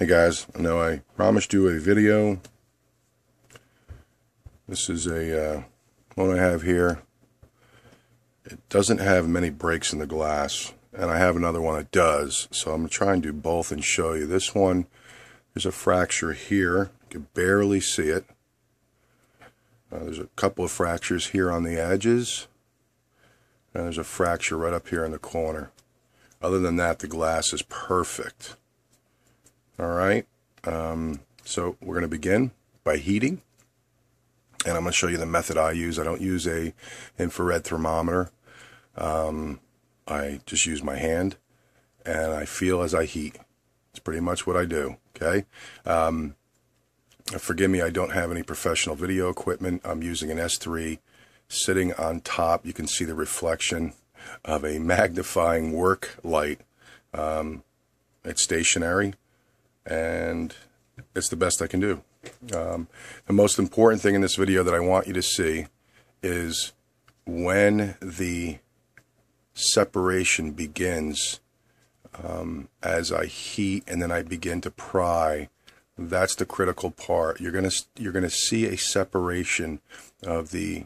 Hey guys, I know I promised you a video. This is a one I have here. It doesn't have many breaks in the glass, and I have another one that does, so I'm going to try and do both and show you. This one, there's a fracture here. You can barely see it. There's a couple of fractures here on the edges, and there's a fracture right up here in the corner. Other than that, the glass is perfect. Alright, so we're going to begin by heating, and I'm going to show you the method I use. I don't use a infrared thermometer. I just use my hand, and I feel as I heat. It's pretty much what I do, okay? Forgive me, I don't have any professional video equipment. I'm using an S3 sitting on top. You can see the reflection of a magnifying work light. It's stationary, and it's the best I can do. The most important thing in this video that I want you to see is when the separation begins, as I heat and then I begin to pry. That's the critical part. You're gonna see a separation of the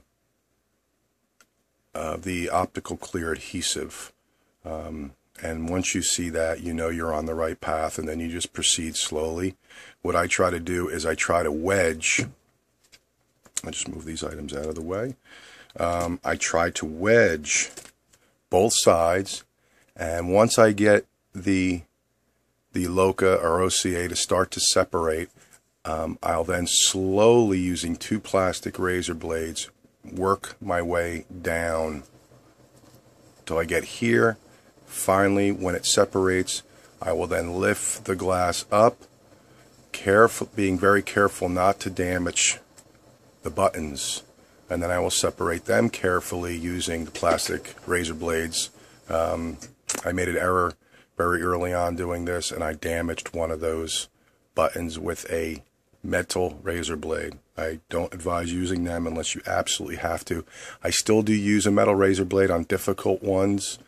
optical clear adhesive. And once you see that, you know you're on the right path, and then you just proceed slowly. What I try to do is I try to wedge. I'll just move these items out of the way. I try to wedge both sides, and once I get the LOCA or OCA to start to separate, I'll then slowly, using two plastic razor blades, work my way down till I get here. Finally, when it separates, I will then lift the glass up, being very careful not to damage the buttons, and then I will separate them carefully using the plastic razor blades. I made an error very early on doing this, and I damaged one of those buttons with a metal razor blade. I don't advise using them unless you absolutely have to. I still do use a metal razor blade on difficult ones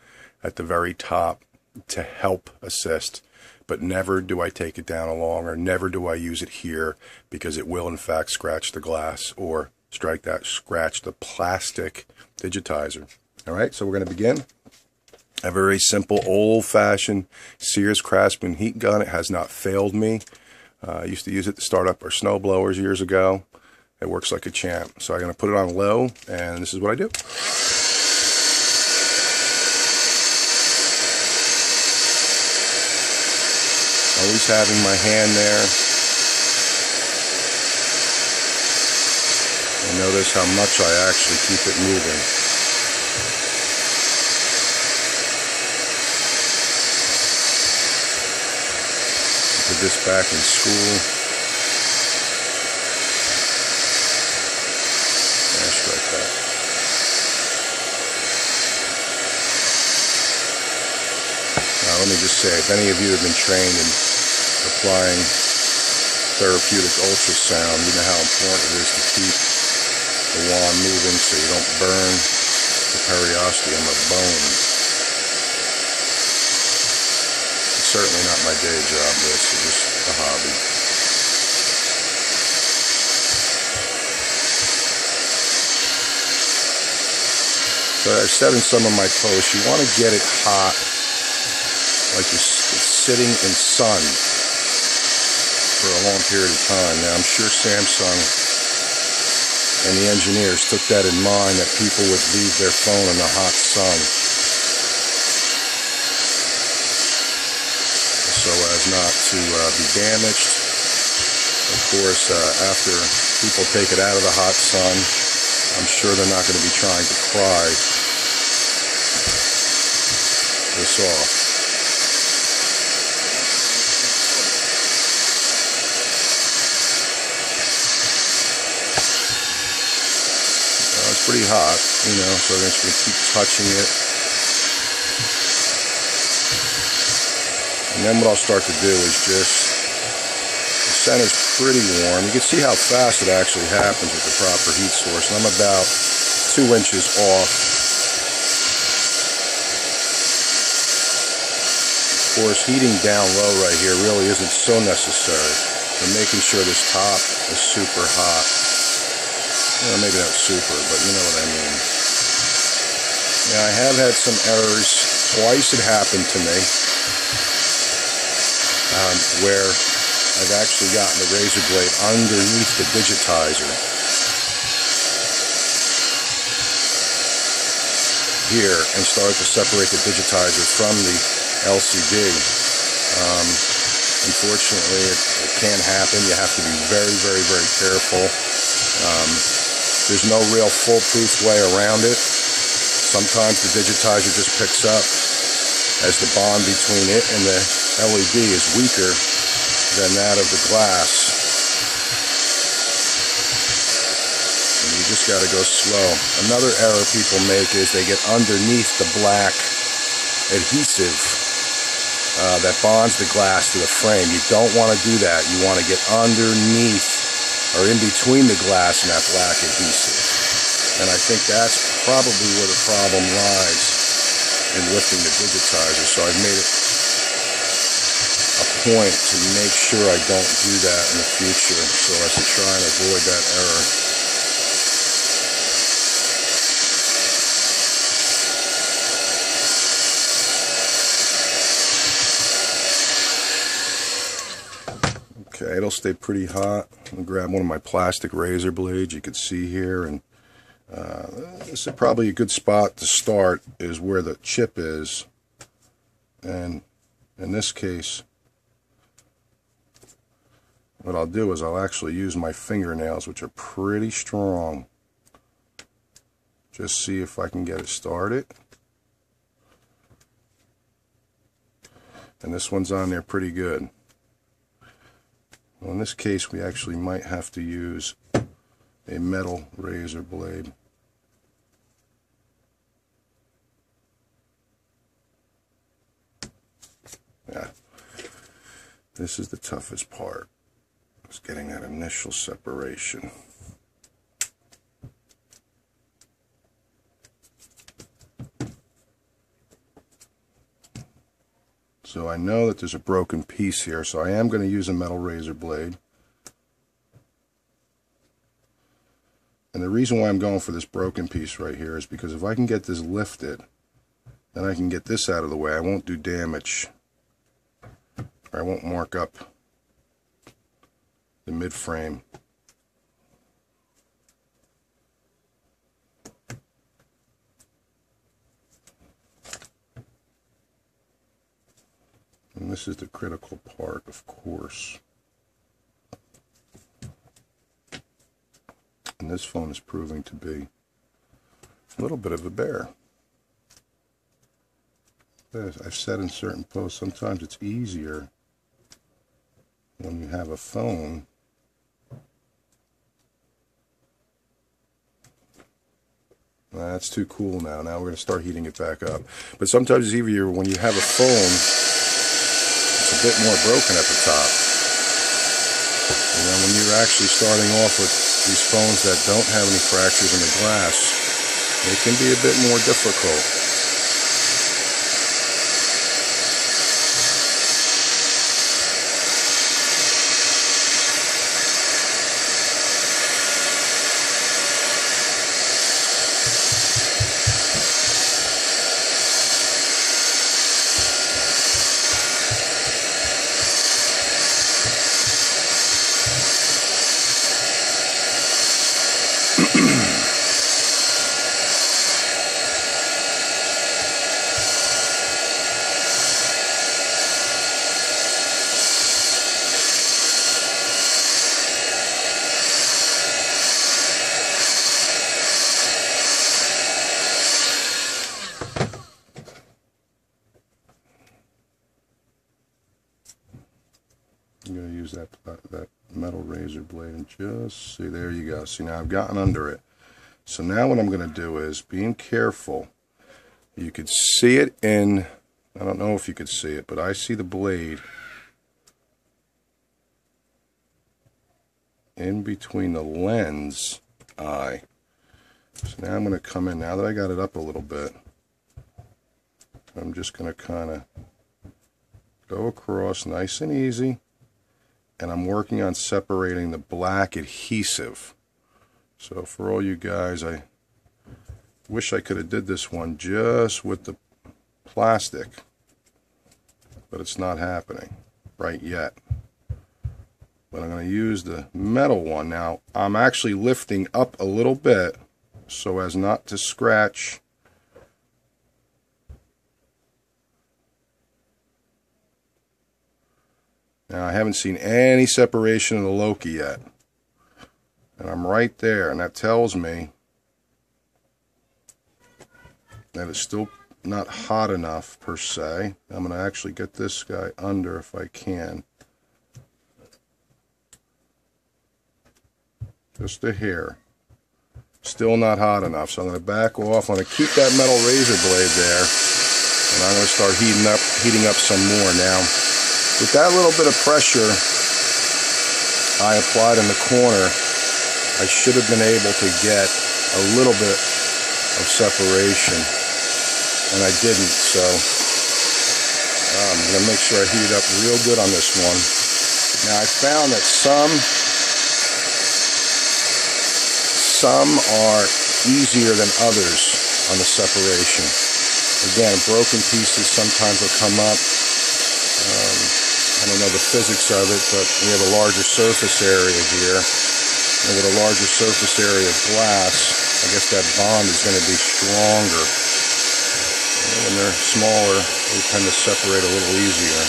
at the very top to help assist, but never do I take it down along, or never do I use it here, because it will in fact scratch the glass or scratch the plastic digitizer. Alright, so we're going to begin. A very simple old-fashioned Sears Craftsman heat gun. It has not failed me. I used to use it to start up our snow blowers years ago. It works like a champ. So I'm going to put it on low, and this is what I do. Always having my hand there. And notice how much I actually keep it moving. Did this back in school. Yeah, strike that. Now let me just say, if any of you have been trained in applying therapeutic ultrasound, you know how important it is to keep the wand moving so you don't burn the periosteum of bone. It's certainly not my day job, this is just a hobby. So I've said in some of my posts, you want to get it hot, like it's sitting in sun for a long period of time. Now, I'm sure Samsung and the engineers took that in mind, that people would leave their phone in the hot sun so as not to be damaged. Of course, after people take it out of the hot sun, I'm sure they're not going to be trying to pry this off. It's pretty hot, you know, so I'm just going to keep touching it. And then what I'll start to do is just, the center's pretty warm. You can see how fast it actually happens with the proper heat source. And I'm about 2 inches off course, heating down low right here really isn't so necessary. We're making sure this top is super hot. Well, maybe not super, but you know what I mean. Yeah, I have had some errors. Twice it happened to me where I've actually gotten the razor blade underneath the digitizer here and started to separate the digitizer from the LCD. Unfortunately, it can happen. You have to be very, very, very careful. There's no real foolproof way around it. Sometimes the digitizer just picks up as the bond between it and the LED is weaker than that of the glass. And you just got to go slow. Another error people make is they get underneath the black adhesive that bonds the glass to the frame. You don't want to do that. You want to get underneath or in between the glass and that black adhesive. And I think that's probably where the problem lies in lifting the digitizer. So I've made it a point to make sure I don't do that in the future so as to try and avoid that error. Okay, it'll stay pretty hot. I'll grab one of my plastic razor blades you can see here, and this is probably a good spot to start, is where the chip is. And in this case, what I'll do is I'll actually use my fingernails, which are pretty strong. Just see if I can get it started. And this one's on there pretty good. Well, in this case, we actually might have to use a metal razor blade. Yeah, this is the toughest part. It's getting that initial separation. So I know that there's a broken piece here, so I am going to use a metal razor blade. And the reason why I'm going for this broken piece right here is because if I can get this lifted, then I can get this out of the way. I won't do damage, or I won't mark up the mid-frame. And this is the critical part, of course. And this phone is proving to be a little bit of a bear. As I've said in certain posts, sometimes it's easier when you have a phone that's too cool now. Now we're going to start heating it back up. But sometimes it's easier when you have a phone. It's a bit more broken at the top. And then when you're actually starting off with these phones that don't have any fractures in the glass, it can be a bit more difficult. I'm going to use that metal razor blade and just see, there you go. See, now I've gotten under it. So now what I'm going to do is, being careful, you could see it in, I don't know if you could see it, but I see the blade in between the lens eye. So now I'm going to come in, now that I got it up a little bit, I'm just going to kind of Go across nice and easy. And I'm working on separating the black adhesive. So for all you guys, I wish I could have did this one just with the plastic, but it's not happening right yet. But I'm going to use the metal one. Now I'm actually lifting up a little bit so as not to scratch. Now I haven't seen any separation of the Loki yet. And I'm right there, and that tells me that it's still not hot enough per se. I'm going to actually get this guy under if I can. Just a hair. Still not hot enough, so I'm going to back off. I'm going to keep that metal razor blade there, and I'm going to start heating up some more. Now, with that little bit of pressure I applied in the corner, I should have been able to get a little bit of separation, and I didn't, so I'm going to make sure I heat it up real good on this one. Now I found that some are easier than others on the separation. Again, broken pieces sometimes will come up. I don't know the physics of it, but we have a larger surface area here. And with a larger surface area of glass, I guess that bond is going to be stronger. And when they're smaller, they tend to separate a little easier.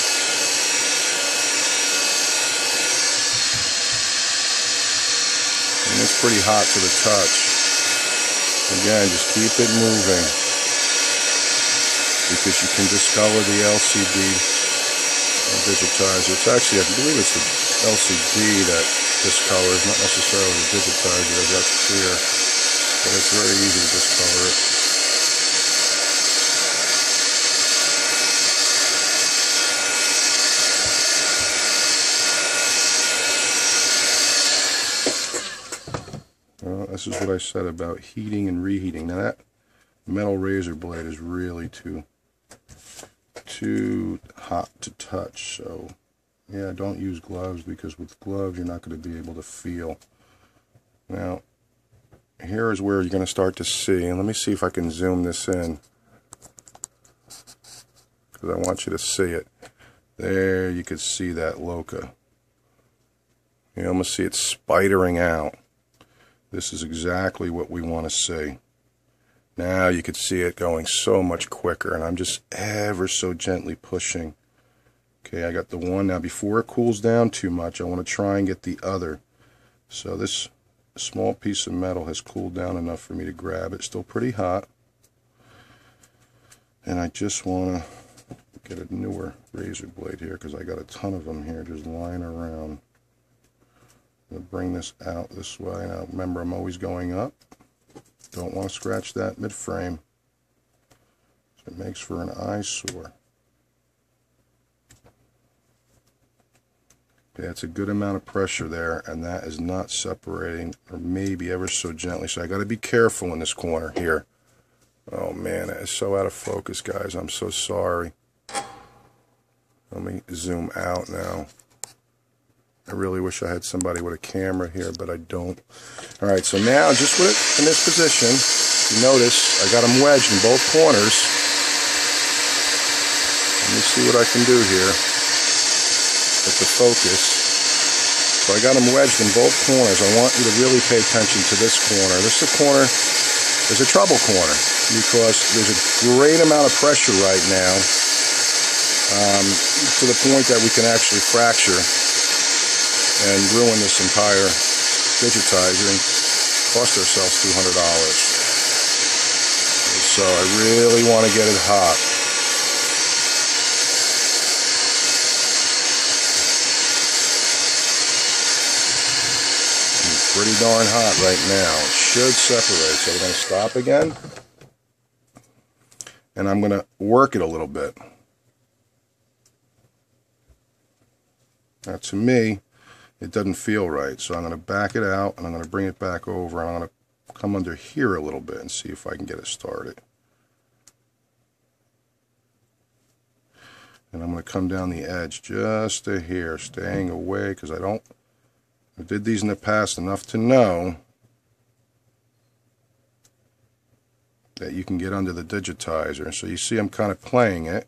And it's pretty hot to the touch. Again, just keep it moving, because you can discolor the LCD digitizer. It's actually, I believe it's the LCD that discolors, not necessarily the digitizer, that's clear, but it's very easy to discolor it. Well, this is what I said about heating and reheating. Now that metal razor blade is really too hot to touch, so yeah, don't use gloves, because with gloves you're not going to be able to feel. Now here is where you're going to start to see, and let me see if I can zoom this in, because I want you to see it. There, you can see that Loka. You almost see it spidering out. This is exactly what we want to see. Now you could see it going so much quicker, and I'm just ever so gently pushing. Okay, I got the one. Now before it cools down too much, I want to try and get the other. So this small piece of metal has cooled down enough for me to grab it. Still pretty hot. And I just want to get a newer razor blade here, because I got a ton of them here just lying around. I'm going to bring this out this way. Now remember, I'm always going up. Don't want to scratch that mid-frame, so it makes for an eyesore. Okay, that's a good amount of pressure there, and that is not separating, or maybe ever so gently. So I got to be careful in this corner here. Oh man, that is so out of focus, guys. I'm so sorry. Let me zoom out now. I really wish I had somebody with a camera here, but I don't. Alright, so now, just with it in this position, you notice I got them wedged in both corners. Let me see what I can do here with the focus. So I got them wedged in both corners. I want you to really pay attention to this corner. This is a corner, there's a trouble corner, because there's a great amount of pressure right now, to the point that we can actually fracture and ruin this entire digitizer and cost ourselves $200. So I really want to get it hot. It's pretty darn hot right now. It should separate. So we're going to stop again, and I'm going to work it a little bit. Now to me, it doesn't feel right, so I'm going to back it out, and I'm going to bring it back over, and I'm going to come under here a little bit and see if I can get it started. And I'm going to come down the edge just to here, staying away, because I did these in the past enough to know that you can get under the digitizer. So you see I'm kind of playing it,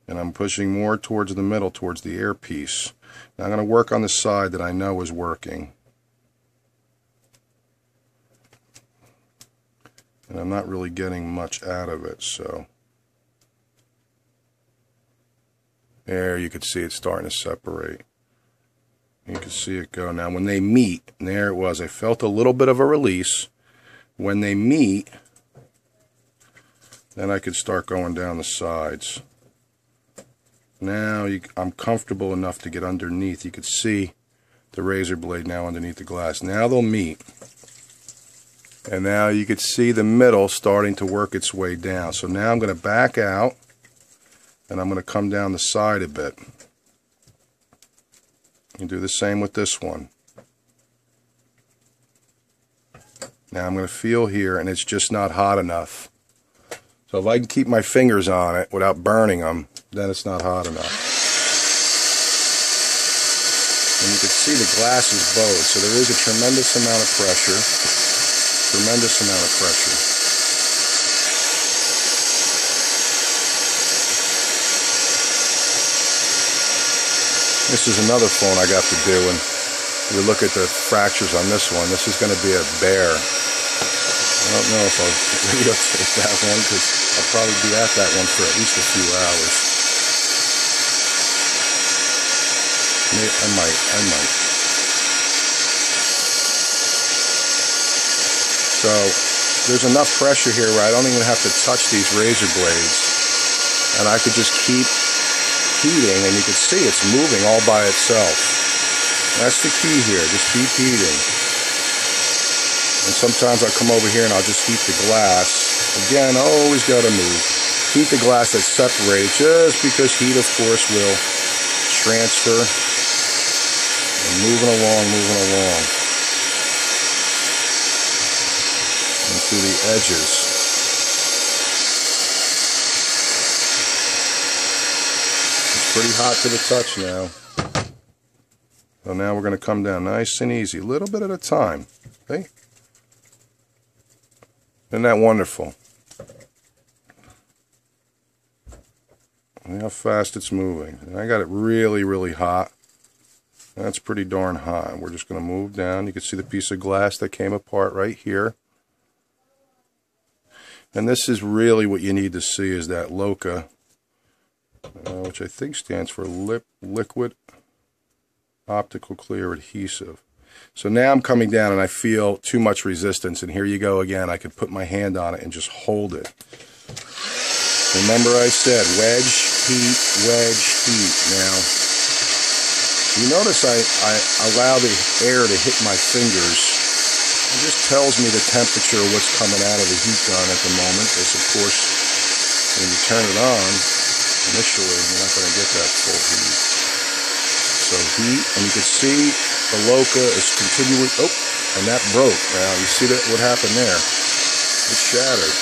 and I'm pushing more towards the middle, towards the earpiece. Now I'm going to work on the side that I know is working. And I'm not really getting much out of it, so there you can see it starting to separate. You can see it go. Now when they meet, and there it was, I felt a little bit of a release. When they meet, then I could start going down the sides. Now I'm comfortable enough to get underneath. You could see the razor blade now underneath the glass. Now they'll meet. And now you could see the middle starting to work its way down. So now I'm going to back out, and I'm going to come down the side a bit. And do the same with this one. Now I'm going to feel here, and it's just not hot enough. So if I can keep my fingers on it without burning them, then it's not hot enough. And you can see the glass is bowed, so there is a tremendous amount of pressure. Tremendous amount of pressure. This is another phone I got to do, and you look at the fractures on this one. This is going to be a bear. I don't know if I'll videotape that one, because I'll probably be at that one for at least a few hours. I might. So there's enough pressure here where I don't even have to touch these razor blades, and I could just keep heating, and you can see it's moving all by itself. That's the key here, just keep heating. And sometimes I come over here and I'll just heat the glass. Again, always got to move. Heat the glass that's separated, just because heat, of course, will transfer. And moving along. And through the edges. Pretty hot to the touch now. So now we're going to come down nice and easy, a little bit at a time. Okay? Isn't that wonderful? See how fast it's moving. And I got it really, really hot. That's pretty darn hot. We're just going to move down. You can see the piece of glass that came apart right here. And this is really what you need to see, is that LOCA, which I think stands for liquid optical clear adhesive. So now I'm coming down and I feel too much resistance, and here you go again. I could put my hand on it and just hold it. Remember I said wedge, heat, wedge, heat. Now, you notice I allow the air to hit my fingers. It just tells me the temperature of what's coming out of the heat gun at the moment, because of course when you turn it on, initially, you're not going to get that full heat. So heat, and you can see the LOCA is continuing. Oh, and that broke. Now, you see that what happened there? It shattered.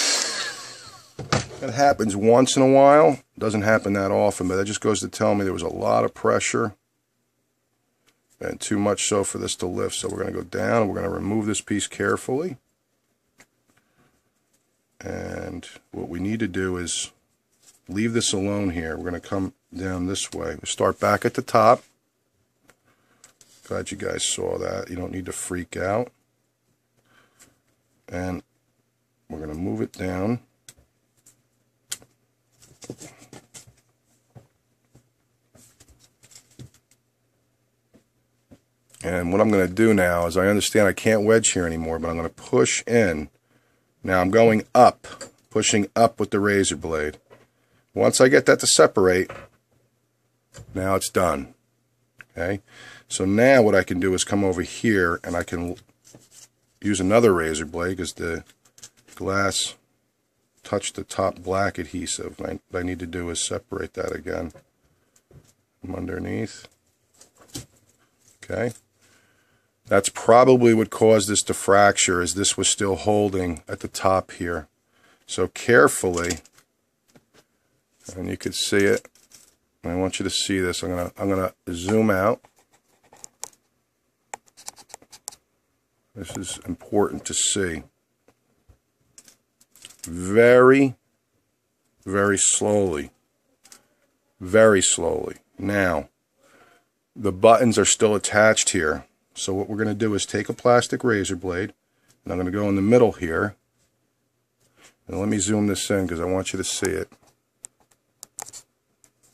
That happens once in a while. It doesn't happen that often, but that just goes to tell me there was a lot of pressure, and too much so for this to lift. So we're going to go down, and we're going to remove this piece carefully. And what we need to do is leave this alone here. We're going to come down this way. We'll start back at the top. Glad you guys saw that. You don't need to freak out. And we're going to move it down. And what I'm going to do now is, I understand I can't wedge here anymore, but I'm going to push in. Now I'm going up, pushing up with the razor blade. Once I get that to separate, now it's done. Okay? So now what I can do is come over here, and I can use another razor blade, because the glass touched the top black adhesive. What I need to do is separate that again from underneath. Okay? That's probably what caused this to fracture, is this was still holding at the top here. So carefully, and you could see it, I want you to see this. I'm gonna zoom out. This is important to see. Very, very slowly. Very slowly. Now, the buttons are still attached here. So what we're going to do is take a plastic razor blade, and I'm going to go in the middle here. And let me zoom this in because I want you to see it.